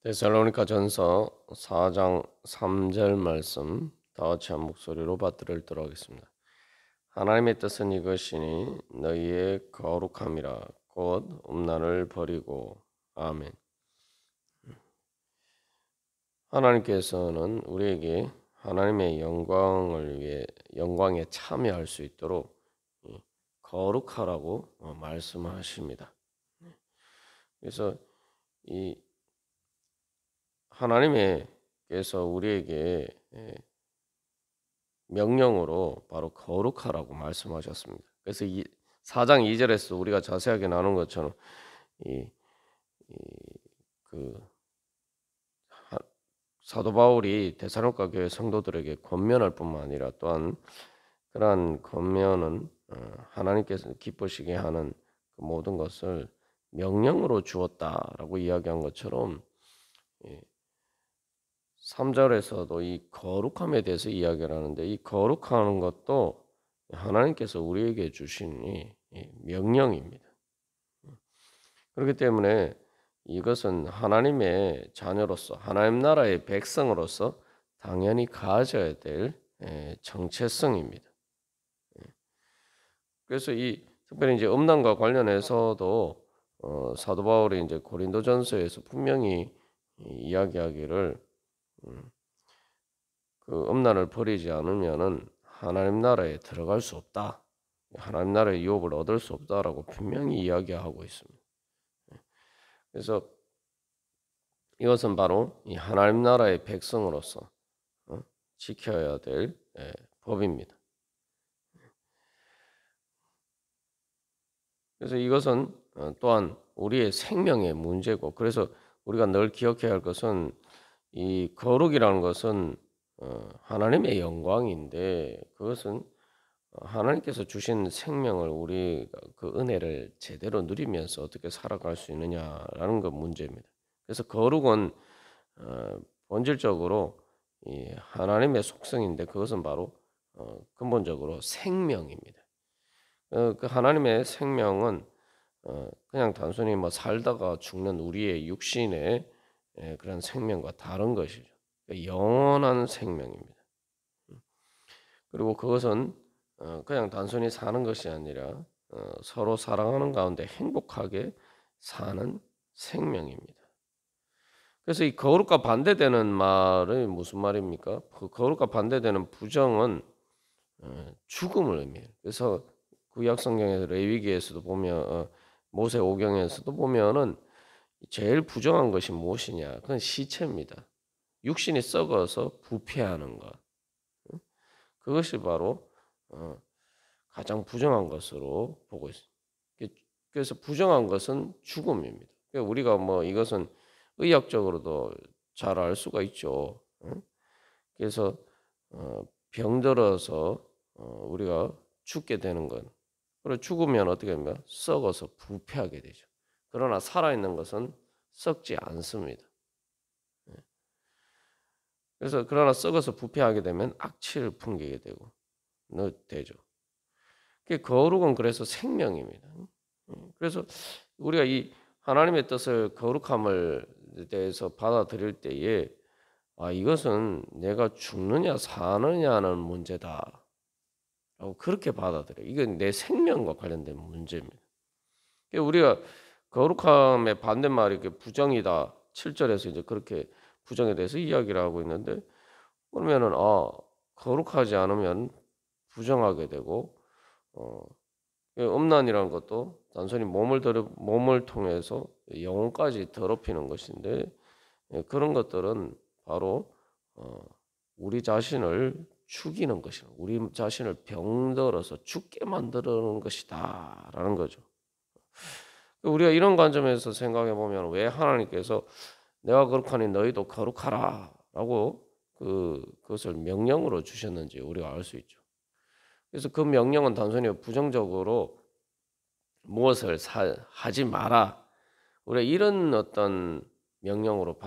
데살로니가전서 4장 3절 말씀 다 같이 한 목소리로 받들도록 하겠습니다. 하나님의 뜻은 이것이니 너희의 거룩함이라 곧 음란을 버리고. 아멘. 하나님께서는 우리에게 하나님의 영광에 참여할 수 있도록 거룩하라고 말씀하십니다. 그래서 이 하나님께서 우리에게 명령으로 바로 거룩하라고 말씀하셨습니다. 그래서 이 4장 2절에서 우리가 자세하게 나눈 것처럼 이 사도 바울이 데살로니가 교회 성도들에게 권면할 뿐만 아니라 또한 그러한 권면은 하나님께서 기쁘시게 하는 그 모든 것을 명령으로 주었다라고 이야기한 것처럼 3절에서도 이 거룩함에 대해서 이야기를 하는데, 이 거룩하는 것도 하나님께서 우리에게 주신 이 명령입니다. 그렇기 때문에 이것은 하나님의 자녀로서, 하나님 나라의 백성으로서 당연히 가져야 될 정체성입니다. 그래서 이 특별히 이제 음란과 관련해서도 사도 바울이 이제 고린도전서에서 분명히 이야기하기를 그 음란을 버리지 않으면은 하나님 나라에 들어갈 수 없다. 하나님 나라의 유업을 얻을 수 없다라고 분명히 이야기하고 있습니다. 그래서 이것은 바로 이 하나님 나라의 백성으로서 지켜야 될 법입니다. 그래서 이것은 또한 우리의 생명의 문제고, 그래서 우리가 늘 기억해야 할 것은 이 거룩이라는 것은 하나님의 영광인데, 그것은 하나님께서 주신 생명을 우리가 그 은혜를 제대로 누리면서 어떻게 살아갈 수 있느냐라는 것 문제입니다. 그래서 거룩은 본질적으로 이 하나님의 속성인데, 그것은 바로 근본적으로 생명입니다. 그 하나님의 생명은 그냥 단순히 뭐 살다가 죽는 우리의 육신의 그런 생명과 다른 것이죠. 영원한 생명입니다. 그리고 그것은 그냥 단순히 사는 것이 아니라 서로 사랑하는 가운데 행복하게 사는 생명입니다. 그래서 이 거룩과 반대되는 말이 무슨 말입니까? 그 거룩과 반대되는 부정은 죽음을 의미해요. 그래서 구약 성경에서 레위기에서도 보면 모세 오경에서도 보면은 제일 부정한 것이 무엇이냐? 그건 시체입니다. 육신이 썩어서 부패하는 것. 그것이 바로 가장 부정한 것으로 보고 있습니다. 그래서 부정한 것은 죽음입니다. 그러니까 우리가 뭐 이것은 의학적으로도 잘 알 수가 있죠. 그래서 병들어서 우리가 죽게 되는 건, 그리고 죽으면 어떻게 됩니까? 썩어서 부패하게 되죠. 그러나 살아있는 것은 썩지 않습니다. 그래서 그러나 썩어서 부패하게 되면 악취를 풍기게 되죠. 거룩은 그래서 생명입니다. 그래서 우리가 이 하나님의 뜻을, 거룩함을 대해서 받아들일 때에 이것은 내가 죽느냐 사느냐는 문제다 라고 그렇게 받아들여요. 이건 내 생명과 관련된 문제입니다. 우리가 거룩함의 반대말이 부정이다, 7절에서 이제 그렇게 부정에 대해서 이야기를 하고 있는데, 그러면은 거룩하지 않으면 부정하게 되고, 음란이라는 것도 단순히 몸을 통해서 영혼까지 더럽히는 것인데, 그런 것들은 바로 우리 자신을 죽이는 것이다. 우리 자신을 병들어서 죽게 만드는 것이다라는 거죠. 우리가 이런 관점에서 생각해 보면 왜 하나님께서 내가 거룩하니 너희도 거룩하라라고 그것을 명령으로 주셨는지 우리가 알 수 있죠. 그래서 그 명령은 단순히 부정적으로 무엇을 하지 마라, 우리가 이런 어떤 명령으로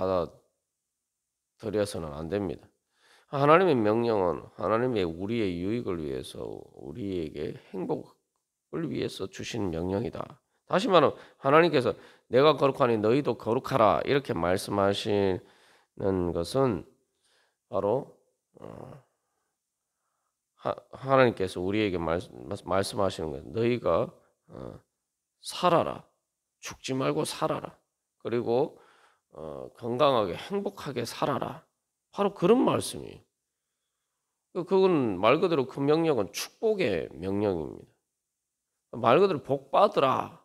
받아들여서는 안 됩니다. 하나님의 명령은 하나님의 우리의 유익을 위해서, 우리에게 행복을 위해서 주신 명령이다. 다시 말하면 하나님께서 내가 거룩하니 너희도 거룩하라 이렇게 말씀하시는 것은 바로 하나님께서 우리에게 말씀하시는 거예요. 너희가 살아라. 죽지 말고 살아라. 그리고 건강하게 행복하게 살아라. 바로 그런 말씀이에요. 그건 말 그대로 그 명령은 축복의 명령입니다. 말 그대로 복 받으라.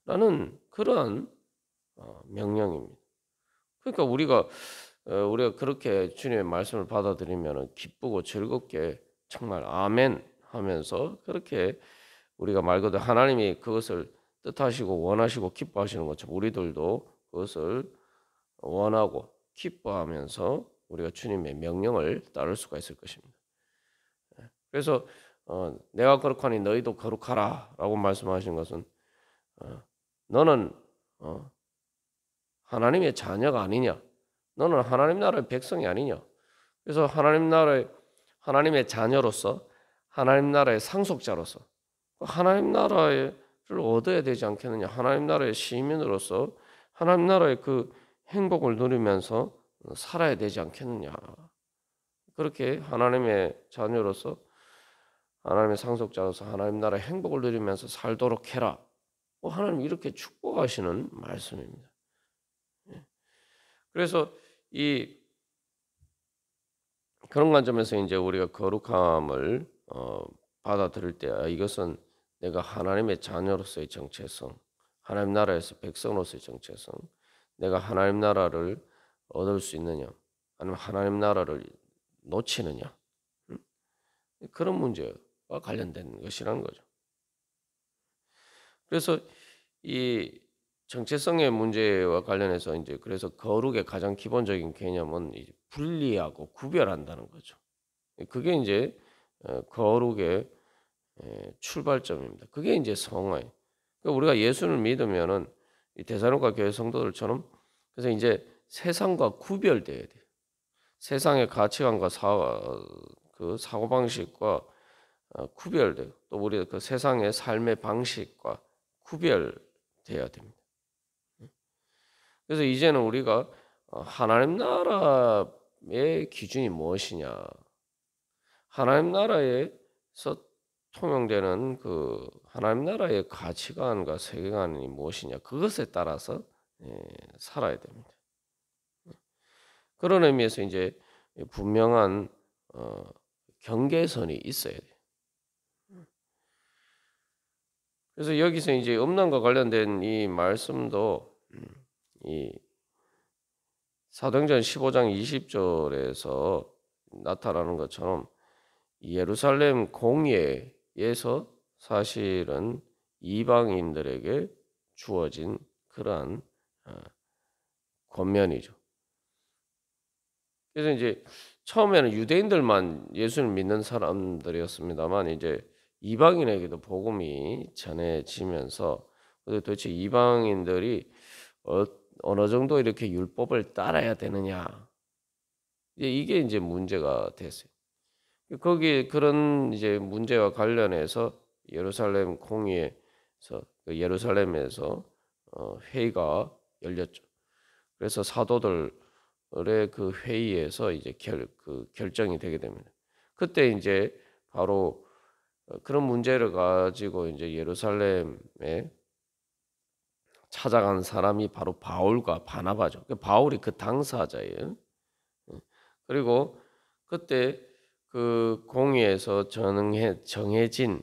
라는 그러한 명령입니다. 그러니까 우리가 그렇게 주님의 말씀을 받아들이면 기쁘고 즐겁게 정말 아멘 하면서 그렇게 우리가 말 그대로 하나님이 그것을 뜻하시고 원하시고 기뻐하시는 것처럼 우리들도 그것을 원하고 기뻐하면서 우리가 주님의 명령을 따를 수가 있을 것입니다. 그래서 내가 거룩하니 너희도 거룩하라라고 말씀하신 것은 너는 하나님의 자녀가 아니냐? 너는 하나님 나라의 백성이 아니냐? 그래서 하나님의 자녀로서 하나님 나라의 상속자로서 하나님 나라를 얻어야 되지 않겠느냐? 하나님 나라의 시민으로서 하나님 나라의 그 행복을 누리면서 살아야 되지 않겠느냐? 그렇게 하나님의 자녀로서 하나님의 상속자로서 하나님 나라의 행복을 누리면서 살도록 해라. 하나님 이렇게 축복하시는 말씀입니다. 그래서 그런 관점에서 이제 우리가 거룩함을 받아들일 때 이것은 내가 하나님의 자녀로서의 정체성, 하나님 나라에서 백성으로서의 정체성, 내가 하나님 나라를 얻을 수 있느냐, 아니면 하나님 나라를 놓치느냐, 그런 문제와 관련된 것이라는 거죠. 그래서 이 정체성의 문제와 관련해서 이제 그래서 거룩의 가장 기본적인 개념은 이제 분리하고 구별한다는 거죠. 그게 이제 거룩의 출발점입니다. 그게 이제 성화예요. 그러니까 우리가 예수를 믿으면은 이 데살로니가 교회 성도들처럼 그래서 이제 세상과 구별돼야 돼요. 세상의 가치관과 그 사고 방식과 구별돼요. 또 우리 그 세상의 삶의 방식과 구별돼야 됩니다. 그래서 이제는 우리가 하나님 나라의 기준이 무엇이냐, 하나님 나라에서 통용되는 그 하나님 나라의 가치관과 세계관이 무엇이냐, 그것에 따라서 살아야 됩니다. 그런 의미에서 이제 분명한 경계선이 있어야 돼요. 그래서 여기서 이제 음란과 관련된 이 말씀도 이 사도행전 15장 20절에서 나타나는 것처럼 예루살렘 공예에서 사실은 이방인들에게 주어진 그러한 권면이죠. 그래서 이제 처음에는 유대인들만 예수를 믿는 사람들이었습니다만 이제 이방인에게도 복음이 전해지면서 도대체 이방인들이 어느 정도 이렇게 율법을 따라야 되느냐, 이게 이제 문제가 됐어요. 거기 그런 이제 문제와 관련해서 예루살렘 공의에서 예루살렘에서 회의가 열렸죠. 그래서 사도들의 그 회의에서 이제 결정이 되게 됩니다. 그때 이제 바로 그런 문제를 가지고 이제 예루살렘에 찾아간 사람이 바로 바울과 바나바죠. 바울이 그 당사자예요. 그리고 그때 그 공의에서 정해진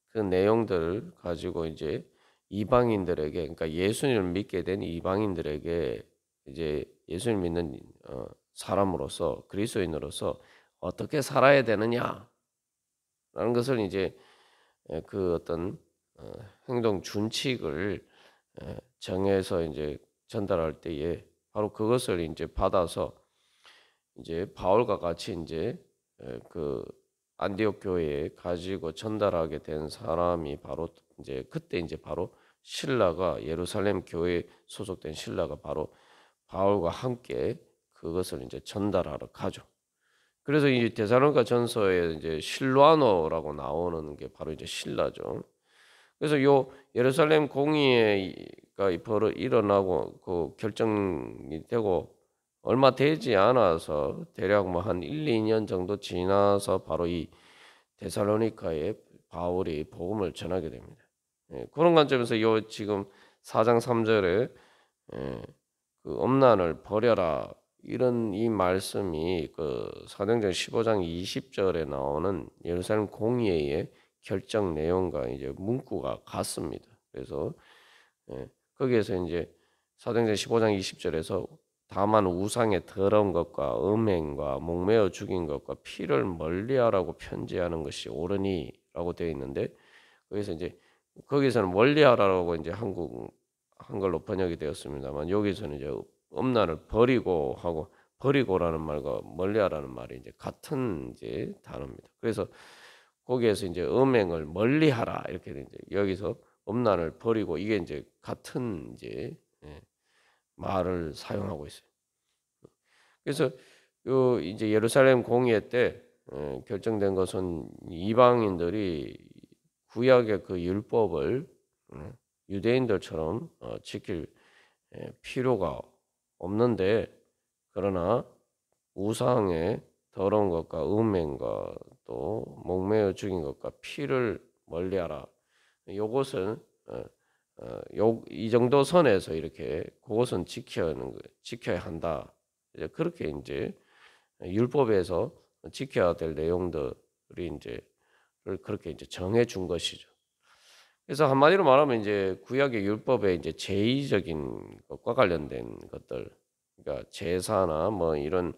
그 내용들을 가지고 이제 이방인들에게, 그러니까 예수님을 믿게 된 이방인들에게 이제 예수님을 믿는 사람으로서 그리스도인으로서 어떻게 살아야 되느냐라는 것을 이제 그 어떤 행동 준칙을 정해서 이제 전달할 때에 바로 그것을 이제 받아서 이제 바울과 같이 이제 그 안디옥 교회에 가지고 전달하게 된 사람이 바로 이제 그때 이제 바로 신라가 예루살렘 교회에 소속된 신라가 바로 바울과 함께 그것을 이제 전달하러 가죠. 그래서 이 데살로니가 전서에 이제 실루아노라고 나오는 게 바로 이제 신라죠. 그래서 요 예루살렘 공의회가 일어나고 그 결정이 되고 얼마 되지 않아서 대략 뭐 한 1-2년 정도 지나서 바로 이 데살로니가에 바울이 복음을 전하게 됩니다. 예, 그런 관점에서 요 지금 4장 3절에 예, 그 엄난을 버려라 이런 이 말씀이 그 사도행전 15장 20절에 나오는 예루살렘 공의회의 결정 내용과 이제 문구가 같습니다. 그래서 예, 거기에서 이제 사도행전 15장 20절에서 다만 우상의 더러운 것과 음행과 목매어 죽인 것과 피를 멀리하라고 편지하는 것이 옳으니라고 되어 있는데 거기서 이제 거기서는 멀리하라고 이제 한글로 번역이 되었습니다만 여기서는 이제 엄난을 버리고 하고 버리고라는 말과 멀리하라는 말이 이제 같은 이제 단어입니다. 그래서 거기에서 이제 음행을 멀리하라 이렇게 이제 여기서 엄난을 버리고 이게 이제 같은 이제 예, 말을 사용하고 있어요. 그래서 요 이제 예루살렘 공의회 때 결정된 것은 이방인들이 구약의 그 율법을 유대인들처럼 지킬 필요가 없는데 그러나 우상의 더러운 것과 음행과 또 목매어 죽인 것과 피를 멀리하라. 요것은 이 정도 선에서 이렇게 그것은 지켜야 한다. 이제 그렇게 이제 율법에서 지켜야 될 내용들이 이제 그렇게 이제 정해 준 것이죠. 그래서 한마디로 말하면 이제 구약의 율법의 이제 제의적인 것과 관련된 것들, 그러니까 제사나 뭐 이런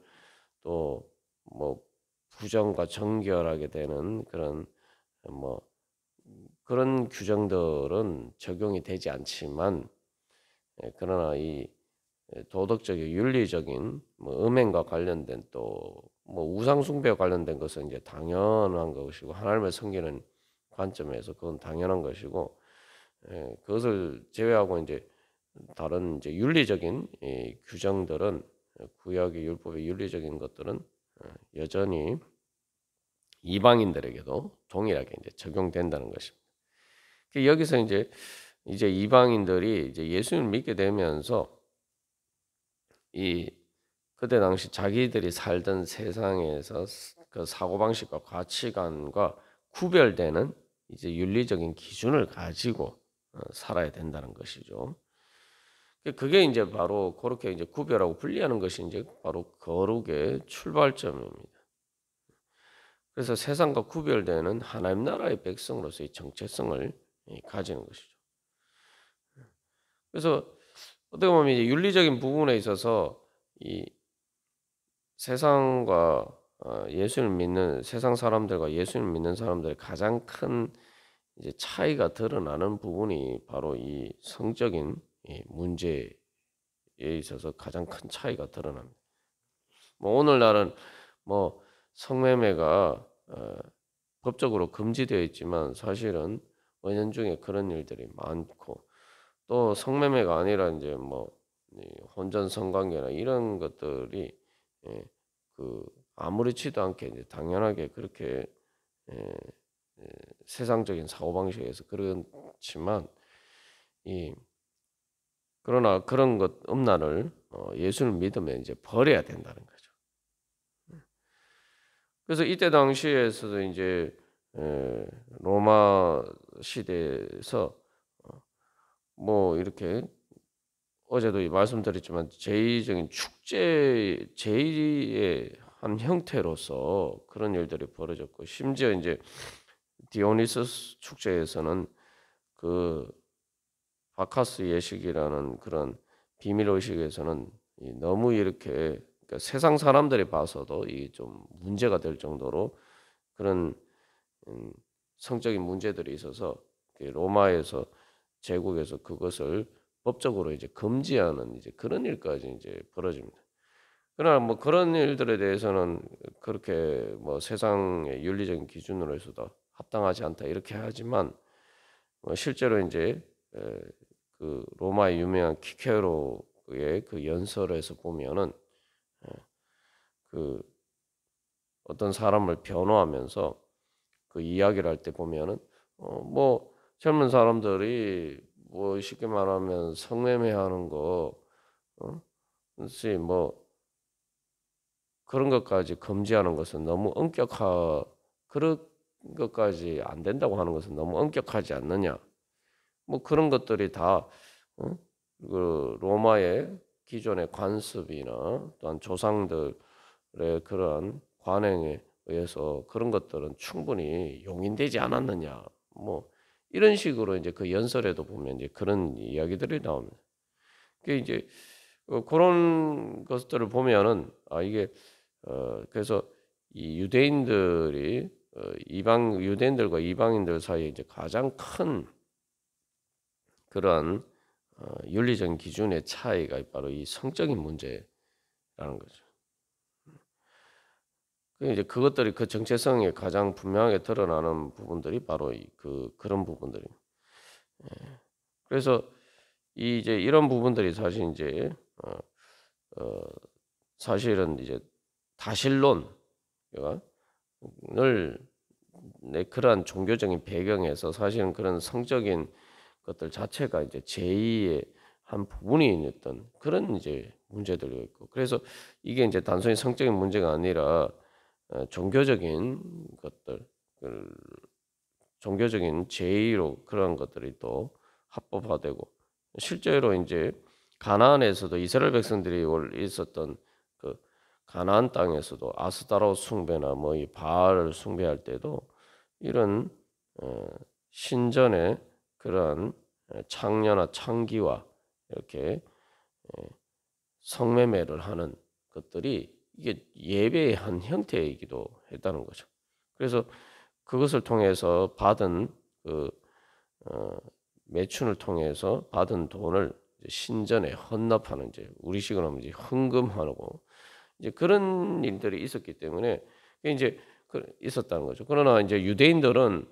또 뭐 부정과 정결하게 되는 그런 뭐 그런 규정들은 적용이 되지 않지만 그러나 이 도덕적인 윤리적인 뭐 음행과 관련된 또 뭐 우상 숭배와 관련된 것은 이제 당연한 것이고 하나님을 섬기는 관점에서 그건 당연한 것이고 그것을 제외하고 이제 다른 이제 윤리적인 이 규정들은 구약의 율법의 윤리적인 것들은 여전히 이방인들에게도 동일하게 이제 적용된다는 것입니다. 여기서 이제 이방인들이 이제 예수님을 믿게 되면서 이 그때 당시 자기들이 살던 세상에서 그 사고방식과 가치관과 구별되는 이제 윤리적인 기준을 가지고 살아야 된다는 것이죠. 그게 이제 바로 그렇게 이제 구별하고 분리하는 것이 이제 바로 거룩의 출발점입니다. 그래서 세상과 구별되는 하나님 나라의 백성으로서의 정체성을 가지는 것이죠. 그래서 어떻게 보면 이제 윤리적인 부분에 있어서 이 세상과 예수를 믿는 세상 사람들과 예수를 믿는 사람들의 가장 큰 이제 차이가 드러나는 부분이 바로 이 성적인 이 문제에 있어서 가장 큰 차이가 드러납니다. 뭐 오늘날은 뭐 성매매가 법적으로 금지되어 있지만 사실은 은연중에 그런 일들이 많고 또 성매매가 아니라 이제 뭐 혼전 성관계나 이런 것들이 예, 그 아무렇지도 않게 이제 당연하게 그렇게 예, 예, 세상적인 사고방식에서 그렇지만 이 그러나 그런 것 음란을 예수를 믿으면 이제 버려야 된다는 거죠. 그래서 이때 당시에서도 이제 로마 시대에서 뭐 이렇게 어제도 말씀드렸지만 제의적인 축제 제의의 한 형태로서 그런 일들이 벌어졌고 심지어 이제 디오니소스 축제에서는 그 바카스 예식이라는 그런 비밀 의식에서는 너무 이렇게 그러니까 세상 사람들이 봐서도 이 좀 문제가 될 정도로 그런 성적인 문제들이 있어서 로마에서 제국에서 그것을 법적으로 이제 금지하는 이제 그런 일까지 이제 벌어집니다. 그러나 뭐 그런 일들에 대해서는 그렇게 뭐 세상의 윤리적인 기준으로 해서도 합당하지 않다 이렇게 하지만 실제로 이제 그 로마의 유명한 키케로의 그 연설에서 보면은 그 어떤 사람을 변호하면서 그 이야기를 할 때 보면은 뭐 젊은 사람들이 뭐 쉽게 말하면 성매매하는 거, 혹시 뭐 그런 것까지 금지하는 것은 너무 그런 것까지 안 된다고 하는 것은 너무 엄격하지 않느냐. 뭐 그런 것들이 다 어? 그 로마의 기존의 관습이나 또한 조상들의 그러한 관행에 의해서 그런 것들은 충분히 용인되지 않았느냐. 뭐 이런 식으로 이제 그 연설에도 보면 이제 그런 이야기들이 나옵니다. 그 이제 그런 것들을 보면은 이게 그래서 이 유대인들이 이방 유대인들과 이방인들 사이에 이제 가장 큰 그런 윤리적인 기준의 차이가 바로 이 성적인 문제라는 거죠. 이제 그것들이 그 정체성에 가장 분명하게 드러나는 부분들이 바로 그런 부분들입니다. 그래서 이제 이런 부분들이 사실 이제 어, 사실은 이제 다신론을 그러한 종교적인 배경에서 사실은 그런 성적인 것들 자체가 이제 제2의 한 부분이 있던 그런 이제 문제들이 있고 그래서 이게 이제 단순히 성적인 문제가 아니라 종교적인 것들 종교적인 제2로 그런 것들이 또 합법화되고 실제로 이제 가나안에서도 이스라엘 백성들이 있었던 그 가나안 땅에서도 아스타로 숭배나 뭐 이 바알을 숭배할 때도 이런 신전의 그러한 창녀나 창기와 이렇게 성매매를 하는 것들이 이게 예배의 한 형태이기도 했다는 거죠. 그래서 그것을 통해서 받은 그 매춘을 통해서 받은 돈을 신전에 헌납하는 이제 우리식으로 하면 이제 헌금하고 이제 그런 일들이 있었기 때문에 이제 있었다는 거죠. 그러나 이제 유대인들은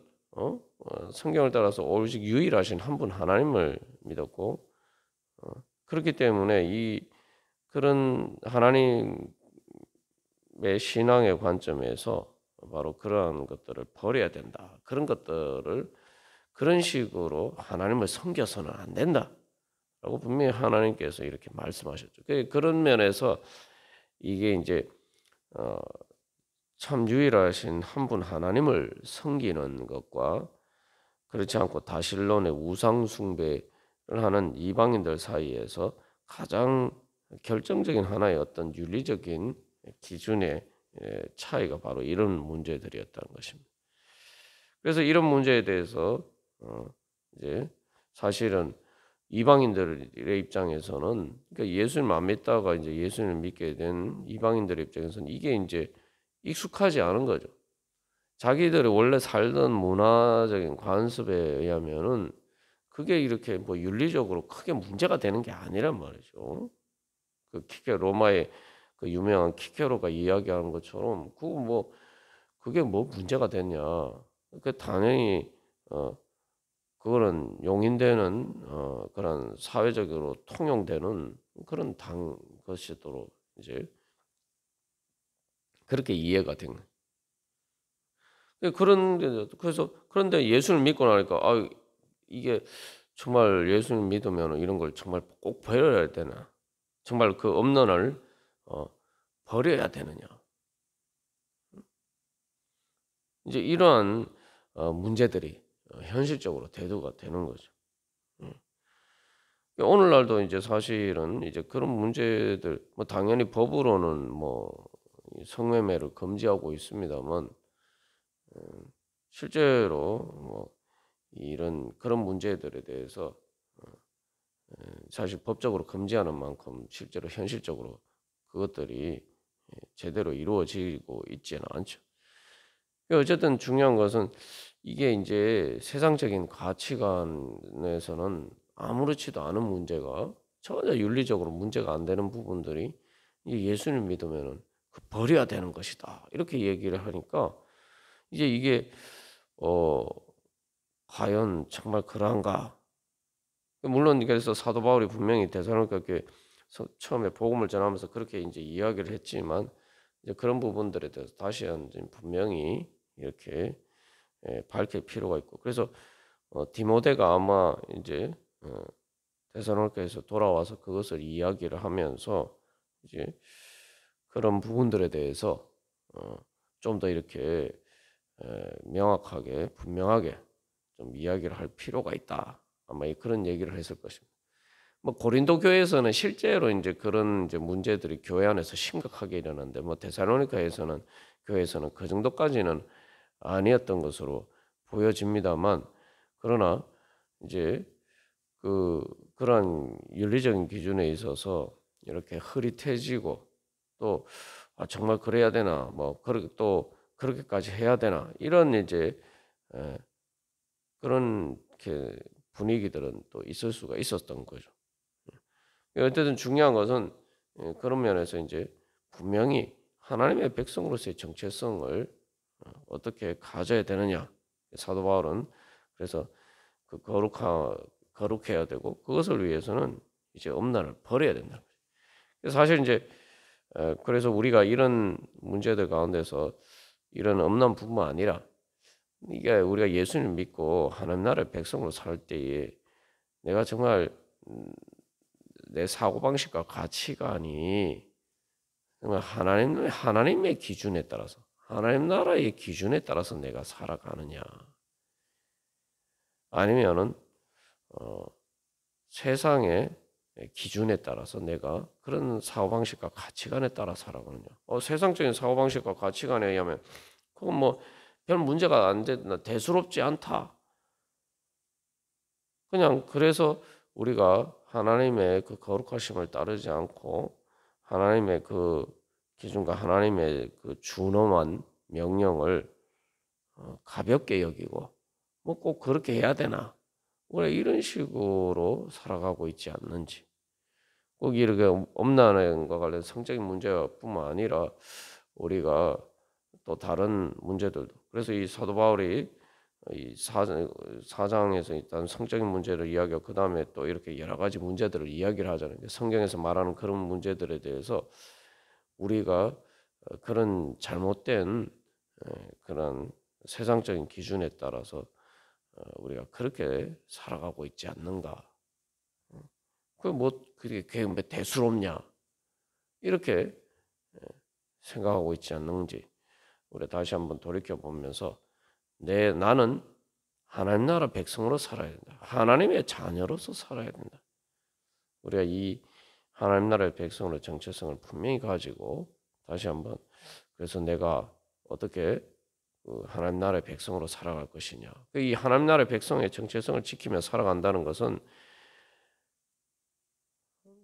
성경을 따라서 오직 유일하신 한 분 하나님을 믿었고 그렇기 때문에 이 그런 하나님의 신앙의 관점에서 바로 그러한 것들을 버려야 된다. 그런 것들을 그런 식으로 하나님을 섬겨서는 안 된다라고 분명히 하나님께서 이렇게 말씀하셨죠. 그런 면에서 이게 이제 참 유일하신 한 분 하나님을 섬기는 것과 그렇지 않고 다신론의 우상 숭배를 하는 이방인들 사이에서 가장 결정적인 하나의 어떤 윤리적인 기준의 차이가 바로 이런 문제들이었다는 것입니다. 그래서 이런 문제에 대해서 이제 사실은 이방인들의 입장에서는 그러니까 예수님 안 믿다가 이제 예수님을 믿게 된 이방인들의 입장에서는 이게 이제 익숙하지 않은 거죠. 자기들이 원래 살던 문화적인 관습에 의하면은 그게 이렇게 뭐 윤리적으로 크게 문제가 되는 게 아니란 말이죠. 로마의 그 유명한 키케로가 이야기하는 것처럼 그게 뭐 문제가 됐냐. 그 당연히 그거는 용인되는 그런 사회적으로 통용되는 그런 것이도록 이제 그렇게 이해가 된 거예요. 그런데 예수를 믿고 나니까 이게 정말 예수를 믿으면 이런 걸 정말 꼭 버려야 되나? 정말 그 업론을 버려야 되느냐? 이제 이러한 문제들이 현실적으로 대두가 되는 거죠. 오늘날도 이제 사실은 이제 그런 문제들 뭐 당연히 법으로는 뭐 성매매를 금지하고 있습니다만 실제로 뭐 이런 그런 문제들에 대해서 사실 법적으로 금지하는 만큼 실제로 현실적으로 그것들이 제대로 이루어지고 있지는 않죠. 어쨌든 중요한 것은 이게 이제 세상적인 가치관에서는 아무렇지도 않은 문제가 전혀 윤리적으로 문제가 안 되는 부분들이 이제 예수를 믿으면은 버려야 되는 것이다. 이렇게 얘기를 하니까 이제 이게 어 과연 정말 그러한가? 물론 그래서 사도 바울이 분명히 데살로니가 교회 처음에 복음을 전하면서 그렇게 이제 이야기를 했지만 이제 그런 부분들에 대해서 다시 한번 분명히 이렇게 밝힐 필요가 있고 그래서 디모데가 아마 이제 데살로니가에서 돌아와서 그것을 이야기를 하면서 이제 그런 부분들에 대해서 좀 더 이렇게 명확하게 분명하게 좀 이야기를 할 필요가 있다. 아마 그런 얘기를 했을 것입니다. 뭐 고린도 교회에서는 실제로 이제 그런 이제 문제들이 교회 안에서 심각하게 일어났는데 뭐 데살로니가에서는 교회에서는 그 정도까지는 아니었던 것으로 보여집니다만 그러나 이제 그런 윤리적인 기준에 있어서 이렇게 흐릿해지고 또 정말 그래야 되나 뭐 그렇게 또 그렇게까지 해야 되나 이런 이제 에, 그런 이렇게 분위기들은 또 있을 수가 있었던 거죠. 어쨌든 중요한 것은 그런 면에서 이제 분명히 하나님의 백성으로서의 정체성을 어떻게 가져야 되느냐. 사도 바울은 그래서 그 거룩해야 되고 그것을 위해서는 이제 엄란을 버려야 된다는 거죠. 사실 이제 그래서 우리가 이런 문제들 가운데서 이런 엄란뿐만 아니라 이게 우리가 예수님 믿고 하나님 나라의 백성으로 살 때에 내가 정말 내 사고방식과 가치관이 정말 하나님의 기준에 따라서 하나님 나라의 기준에 따라서 내가 살아가느냐 아니면은 세상의 기준에 따라서 내가 그런 사고방식과 가치관에 따라 살아가느냐 세상적인 사고방식과 가치관에 의하면 그건 뭐 별 문제가 안 된다 대수롭지 않다 그냥 그래서 우리가 하나님의 그 거룩하심을 따르지 않고 하나님의 그 기준과 하나님의 그 준엄한 명령을 가볍게 여기고 뭐 꼭 그렇게 해야 되나? 왜 이런 식으로 살아가고 있지 않는지. 꼭 이렇게 엄난과 관련 성적인 문제뿐만 아니라 우리가 또 다른 문제들도 그래서 이 사도 바울이 이 사장에서 일단 성적인 문제를 이야기하고 그 다음에 또 이렇게 여러 가지 문제들을 이야기를 하잖아요. 성경에서 말하는 그런 문제들에 대해서 우리가 그런 잘못된 그런 세상적인 기준에 따라서 우리가 그렇게 살아가고 있지 않는가? 그게 뭐 대수롭냐? 이렇게 생각하고 있지 않는지 우리 다시 한번 돌이켜 보면서 나는 하나님 나라 백성으로 살아야 된다. 하나님의 자녀로서 살아야 된다. 우리가 이 하나님 나라의 백성으로 정체성을 분명히 가지고 다시 한번 그래서 내가 어떻게 하나님 나라의 백성으로 살아갈 것이냐. 이 하나님 나라의 백성의 정체성을 지키며 살아간다는 것은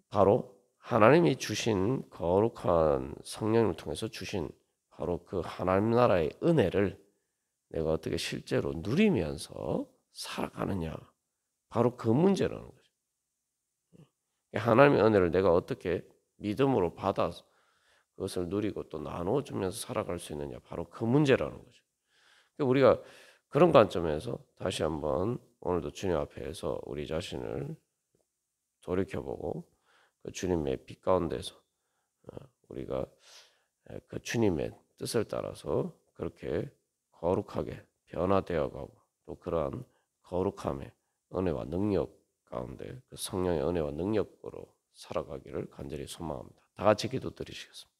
바로 하나님이 주신 거룩한 성령을 통해서 주신 바로 그 하나님 나라의 은혜를 내가 어떻게 실제로 누리면서 살아가느냐. 바로 그 문제라는 거죠. 하나님의 은혜를 내가 어떻게 믿음으로 받아서 그것을 누리고 또 나눠주면서 살아갈 수 있느냐. 바로 그 문제라는 거죠. 우리가 그런 관점에서 다시 한번 오늘도 주님 앞에서 우리 자신을 돌이켜보고 그 주님의 빛 가운데서 우리가 그 주님의 뜻을 따라서 그렇게 거룩하게 변화되어 가고 또 그러한 거룩함의 은혜와 능력 가운데 그 성령의 은혜와 능력으로 살아가기를 간절히 소망합니다. 다 같이 기도드리시겠습니다.